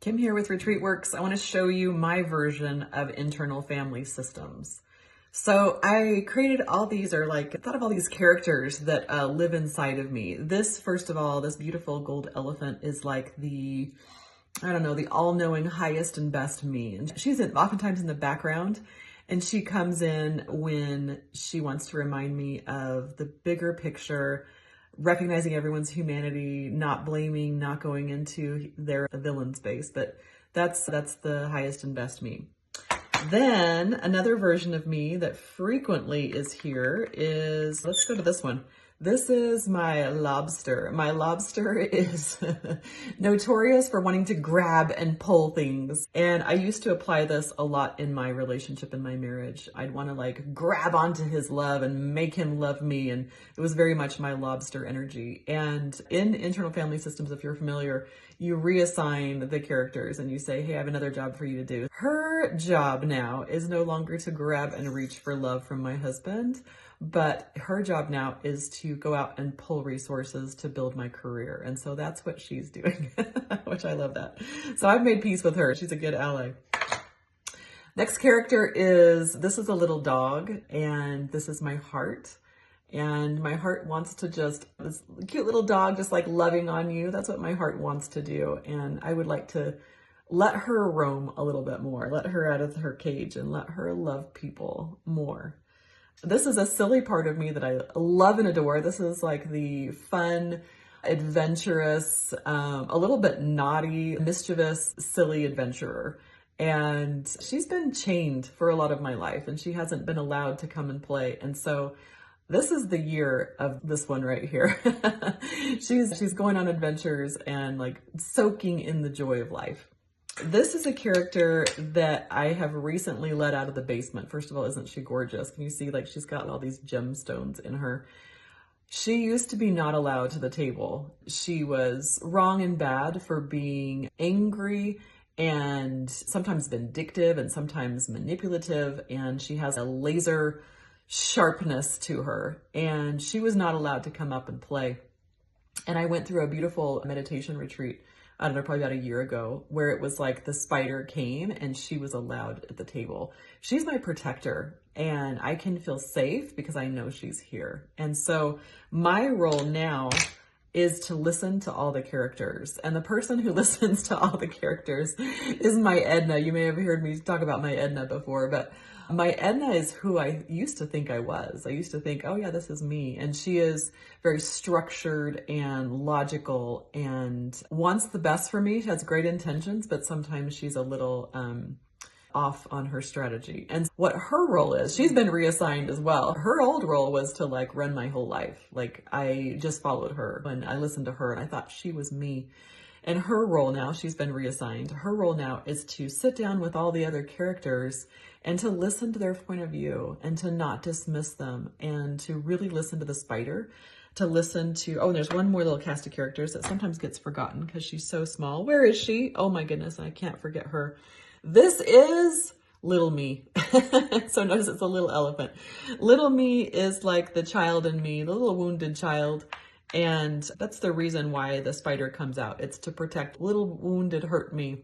Kim here with Retreat Works. I want to show you my version of internal family systems. So I created all these, thought of all these characters that live inside of me. This, first of all, this beautiful gold elephant is like the all-knowing highest and best me. And she's oftentimes in the background, and she comes in when she wants to remind me of the bigger picture, recognizing everyone's humanity, not blaming, not going into their villain space. But that's the highest and best me. Then another version of me that frequently is here is, let's go to this one. This is my lobster. My lobster is notorious for wanting to grab and pull things. And I used to apply this a lot in my relationship, in my marriage. I'd want to grab onto his love and make him love me. And it was very much my lobster energy. And in internal family systems, if you're familiar, you reassign the characters and you say, hey, I have another job for you to do. Her job now is no longer to grab and reach for love from my husband, but her job now is to go out and pull resources to build my career. And so that's what she's doing, which I love that. So I've made peace with her. She's a good ally. Next character this is a little dog, and this is my heart. And my heart wants to this cute little dog, just like loving on you. That's what my heart wants to do. And I would like to let her roam a little bit more, let her out of her cage and let her love people more. This is a silly part of me that I love and adore. This is like the fun, adventurous, a little bit naughty, mischievous, silly adventurer. And she's been chained for a lot of my life, and she hasn't been allowed to come and play. And so this is the year of this one right here. She's going on adventures and soaking in the joy of life. This is a character that I have recently let out of the basement. First of all, isn't she gorgeous? Can you see she's got all these gemstones in her? She used to be not allowed to the table. She was wrong and bad for being angry and sometimes vindictive and sometimes manipulative. And she has a laser sharpness to her, and she was not allowed to come up and play. And I went through a beautiful meditation retreat, I don't know, probably about a year ago, where it was like the spider came and she was allowed at the table. She's my protector, and I can feel safe because I know she's here. And so my role now is to listen to all the characters. And the person who listens to all the characters is my Edna. You may have heard me talk about my Edna before, but my Edna is who I used to think I was. I used to think, oh yeah, this is me. And she is very structured and logical and wants the best for me. She has great intentions, but sometimes she's a little off on her strategy. And what her role is, she's been reassigned as well. Her old role was to run my whole life. I just followed her and I listened to her and I thought she was me. And her role now, she's been reassigned. Her role now is to sit down with all the other characters and to listen to their point of view and to not dismiss them and to really listen to the spider, to listen to, and there's one more little cast of characters that sometimes gets forgotten because she's so small. Where is she? Oh my goodness, I can't forget her. This is little me. So notice it's a little elephant. Little me is like the child in me, the little wounded child. And that's the reason why the spider comes out. It's to protect little wounded, hurt me.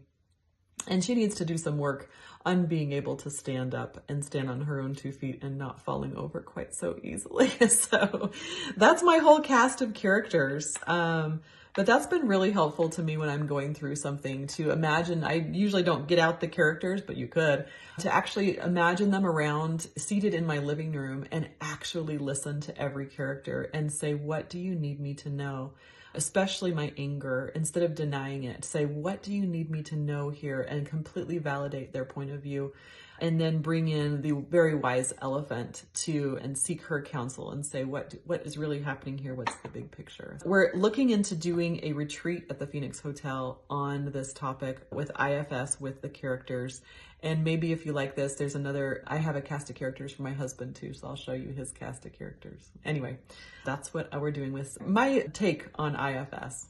And she needs to do some work on being able to stand up and stand on her own 2 feet and not falling over quite so easily. So that's my whole cast of characters. But that's been really helpful to me when I'm going through something, to imagine. I usually don't get out the characters, but you could, to actually imagine them around, seated in my living room, and actually listen to every character and say, what do you need me to know? Especially my anger, instead of denying it, say, what do you need me to know here? And completely validate their point of view. And then bring in the very wise elephant and seek her counsel and say, what is really happening here? What's the big picture? We're looking into doing a retreat at the Phoenix Hotel on this topic with IFS, with the characters. And maybe if you like this, I have a cast of characters for my husband too, so I'll show you his cast of characters. Anyway, that's what we're doing with my take on IFS.